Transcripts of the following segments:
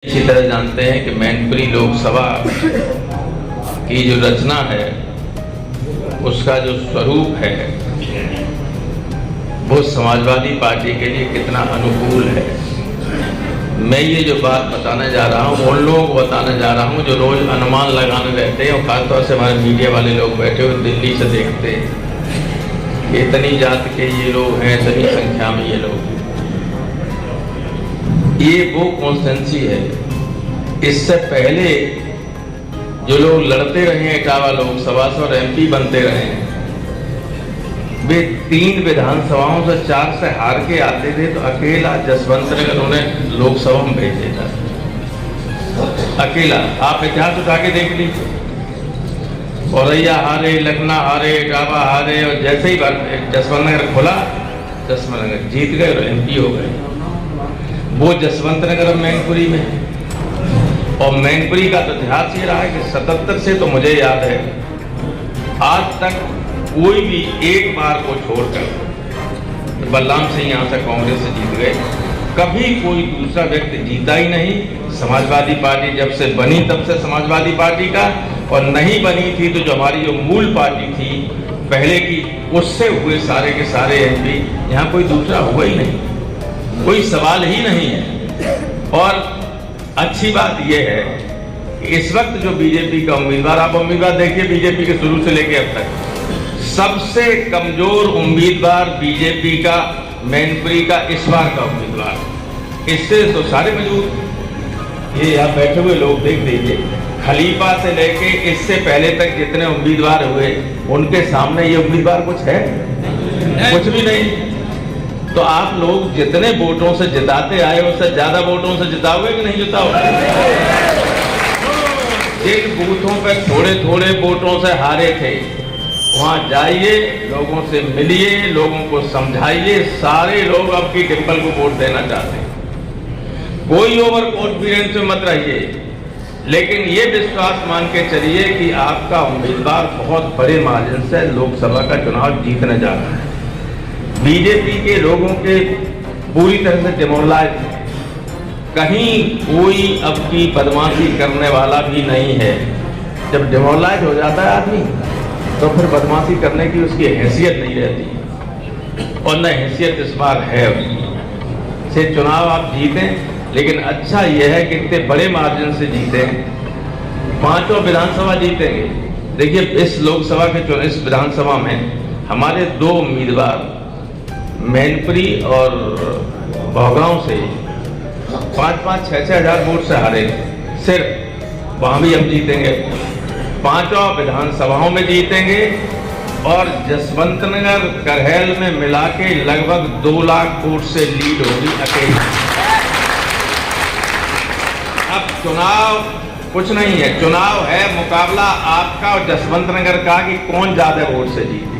अच्छी तरह जानते हैं कि मैनपुरी लोकसभा की जो रचना है उसका जो स्वरूप है वो समाजवादी पार्टी के लिए कितना अनुकूल है। मैं ये जो बात बताने जा रहा हूँ उन लोगों को बताने जा रहा हूँ जो रोज अनुमान लगाने रहते हैं और खासतौर से हमारे मीडिया वाले लोग बैठे हुए दिल्ली से देखते हैं कि इतनी जात के ये लोग हैं, इतनी संख्या में ये लोग। ये वो कॉन्स्टेंसी है। इससे पहले जो लोग लड़ते रहे हैं इटावा लोकसभा से और एमपी बनते रहे हैं, वे 3 विधानसभाओं से 4 से हार के आते थे तो अकेला जसवंत नगर उन्हें लोकसभा में भेज देता था। अकेला आप इतिहास उठा के देख लीजिए। औरैया हारे, लखना हारे, इटावा हारे और जैसे ही जसवंत नगर खुला जसवंत नगर जीत गए और एमपी हो गए। वो जसवंत नगर मैनपुरी में। और मैनपुरी का तो इतिहास ये रहा है कि 77 से तो मुझे याद है आज तक कोई भी एक बार को छोड़कर बलराम सिंह यहाँ से कांग्रेस से जीत गए, कभी कोई दूसरा व्यक्ति जीता ही नहीं। समाजवादी पार्टी जब से बनी तब से समाजवादी पार्टी का, और नहीं बनी थी तो जो हमारी जो मूल पार्टी थी पहले की उससे हुए सारे के सारे एमपी, यहाँ कोई दूसरा हुआ ही नहीं, कोई सवाल ही नहीं है। और अच्छी बात यह है कि इस वक्त जो बीजेपी का उम्मीदवार, आप उम्मीदवार देखिए बीजेपी के शुरू से लेकर अब तक सबसे कमजोर उम्मीदवार बीजेपी का मैनपुरी का इस बार का उम्मीदवार। इससे तो सारे मौजूद ये यहाँ बैठे हुए लोग देख लीजिए, खलीफा से लेके इससे पहले तक जितने उम्मीदवार हुए उनके सामने ये उम्मीदवार कुछ है? कुछ भी नहीं। तो आप लोग जितने वोटों से जिताते आए उससे ज्यादा वोटों से जिताओगे कि नहीं जिताओगे? जिन बूथों पे थोड़े थोड़े वोटों से हारे थे वहां जाइए, लोगों से मिलिए, लोगों को समझाइए। सारे लोग आपकी डिंपल को वोट देना चाहते हैं। कोई ओवर कॉन्फिडेंस में मत रहिए, लेकिन ये विश्वास मान के चलिए कि आपका उम्मीदवार बहुत बड़े मार्जिन से लोकसभा का चुनाव जीतने जा रहा है। बीजेपी के लोगों के पूरी तरह से डिमोरलाइज, कहीं कोई अब की बदमाशी करने वाला भी नहीं है। जब डिमोरलाइज हो जाता है आदमी तो फिर बदमाशी करने की उसकी हैसियत नहीं रहती, और न हैसियत इस बार है से चुनाव आप जीतें। लेकिन अच्छा यह है कि इतने बड़े मार्जिन से जीतें, 5 विधानसभा जीतेंगे। देखिए इस लोकसभा के इस विधानसभा में हमारे 2 उम्मीदवार मैनपुरी और भौगांव से 5-5, 6-6 हजार वोट से हारे सिर्फ। वहां भी हम जीतेंगे, 5 विधानसभाओं में जीतेंगे, और जसवंत नगर करहैल में मिला के लगभग 2 लाख वोट से लीड होगी अकेले। अब चुनाव कुछ नहीं है, चुनाव है मुकाबला आपका और जसवंत नगर का कि कौन ज्यादा वोट से जीते।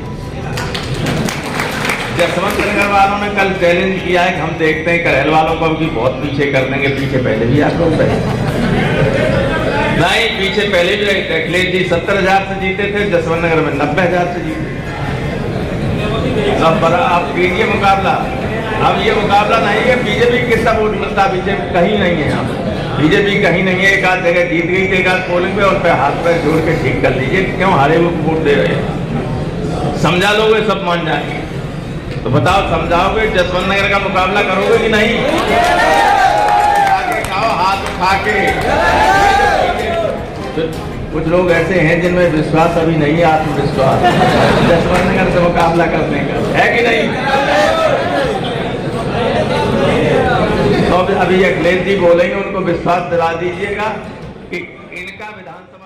जसवंत नगर वालों ने कल चैलेंज किया है कि हम देखते हैं करहैल वालों को भी बहुत पीछे कर देंगे। पीछे पहले भी आप लोग नहीं, पीछे पहले भी अखिलेश जी 70,000 से जीते थे, जसवंत नगर में 90,000 से जीते। अब बड़ा आप कीजिए मुकाबला। अब ये मुकाबला नहीं है बीजेपी कितना वोट मिलता, बीजेपी कहीं नहीं है। यहाँ बीजेपी कहीं नहीं है। एक आध जगह जीत गई थी, एक आध पोलिंग में, और फिर हाथ पैर जोड़ के ठीक कर लीजिए क्यों हारे हुए वोट दे रहे हैं। समझा लोगे सब मान जाएंगे। तो बताओ समझाओगे, जसवंत नगर का मुकाबला करोगे कि नहीं? आगे खाओ हाथ उठा के। कुछ लोग ऐसे हैं जिनमें विश्वास अभी नहीं है, आत्मविश्वास जसवंत नगर से मुकाबला करने का है कि नहीं? तो अभी अखिलेश जी बोलेंगे, उनको विश्वास दिला दीजिएगा कि इनका विधानसभा